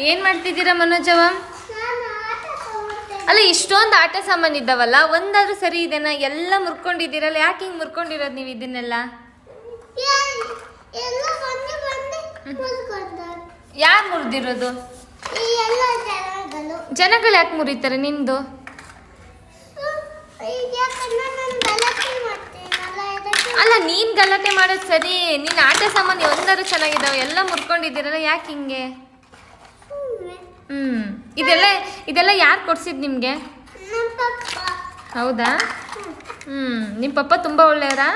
ಏನ್ ಮಾಡ್ತಿದ್ದೀರಾ ಮನೋಜವ? ಅಲ್ಲ ಇಷ್ಟೊಂದು ಆಟ ಸಾಮಾನು ಇದ್ದಾವಲ್ಲ, ಒಂದಾದ್ರೂ ಸರಿ ಇದೆನಾ? ಎಲ್ಲ ಮುರ್ಕೊಂಡಿದ್ದೀರಲ್ಲ, ಯಾಕೆ ಹಿಂಗ್ ಮುರ್ಕೊಂಡಿರೋದು ನೀವು ಇದನ್ನೆಲ್ಲ? ಯಾರು ಮುರಿದಿರೋದು? ಜನಗಳು ಯಾಕೆ ಮುರಿತಾರೆ ನಿಂದು? ಅಲ್ಲ ನೀನ್ ಗಲಾಟೆ ಮಾಡೋದು ಸರಿ, ನೀನ್ ಆಟ ಸಾಮಾನು ಒಂದಾದ್ರೂ ಚೆನ್ನಾಗಿದ್ದಾವೆ, ಎಲ್ಲ ಮುರ್ಕೊಂಡಿದ್ದೀರಲ್ಲ, ಯಾಕೆ ಹಿಂಗೆ? ಇದೆಲ್ಲ ಯಾರು ಕೊಡ್ಸಿದ್ ನಿಮ್ಗೆ? ಹೌದಾ? ನಿಮ್ಮ ಪಪ್ಪ ತುಂಬಾ ಒಳ್ಳೆಯವರಾ?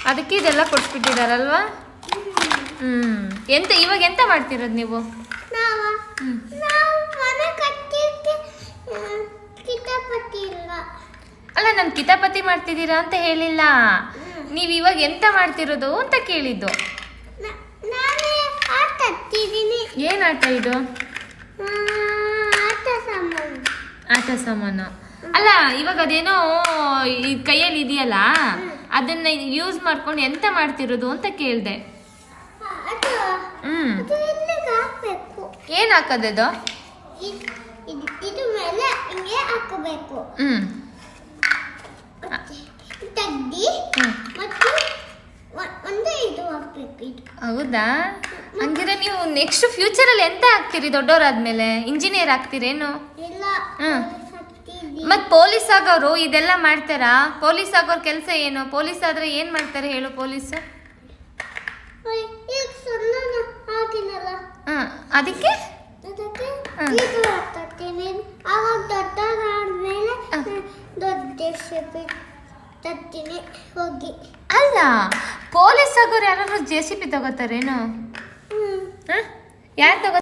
ಅದಕ್ಕೆ ಇದೆಲ್ಲ ಕೊಡ್ಸ್ಬಿಟ್ಟಿದಾರಲ್ವಾ? ಇವಾಗ ಎಂತ ಮಾಡ್ತಿರೋದು ನೀವು? ಅಲ್ಲ ನಾನು ಕಿತಾಪತಿ ಮಾಡ್ತಿದ್ದೀರಾ ಅಂತ ಹೇಳಿಲ್ಲ, ನೀವು ಇವಾಗ ಎಂತ ಮಾಡ್ತಿರೋದು ಅಂತ ಕೇಳಿದ್ದು. ಏನ್ ಆಟ ಇದು? ಆಟ ಸಾಮಾನು ಅಲ್ಲ, ಇವಾಗ ಅದೇನೋ ಕೈಯಲ್ಲಿ ಇದೆಯಲ್ಲ, ಅದನ್ನ ಯೂಸ್ ಮಾಡ್ಕೊಂಡು ಎಂತ ಮಾಡ್ತಿರೋದು ಅಂತ ಕೇಳ್ದೆ. ಏನ್ ಹಾಕೋದದು? ಹೌದಾ? ಹಂಗಿದ್ರೆ ನೀವು ನೆಕ್ಸ್ಟ್ ಫ್ಯೂಚರ್ ಅಲ್ಲಿ ಎಂತ ಆಗ್ತೀರಿ ದೊಡ್ಡವರಾದ್ಮೇಲೆ? ಇಂಜಿನಿಯರ್ ಆಗ್ತೀರೇನು? ಮತ್ ಪೊಲೀಸ್ ಆಗೋರು ಇದೆಲ್ಲ ಮಾಡ್ತಾರಾ? ಪೊಲೀಸ್ ಆಗೋರ್ ಕೆಲಸ ಏನು? ಪೊಲೀಸ್ ಆದ್ರೆ ಏನ್ ಮಾಡ್ತಾರೆ ಹೇಳು? ಪೊಲೀಸ್ ಅದಕ್ಕೆ ಅಲ್ಲ, ಪೊಲೀಸ್ ಆಗೋರು ಯಾರು JCB ತಗೋತಾರೇನು? ಯಾರು ತಗೋ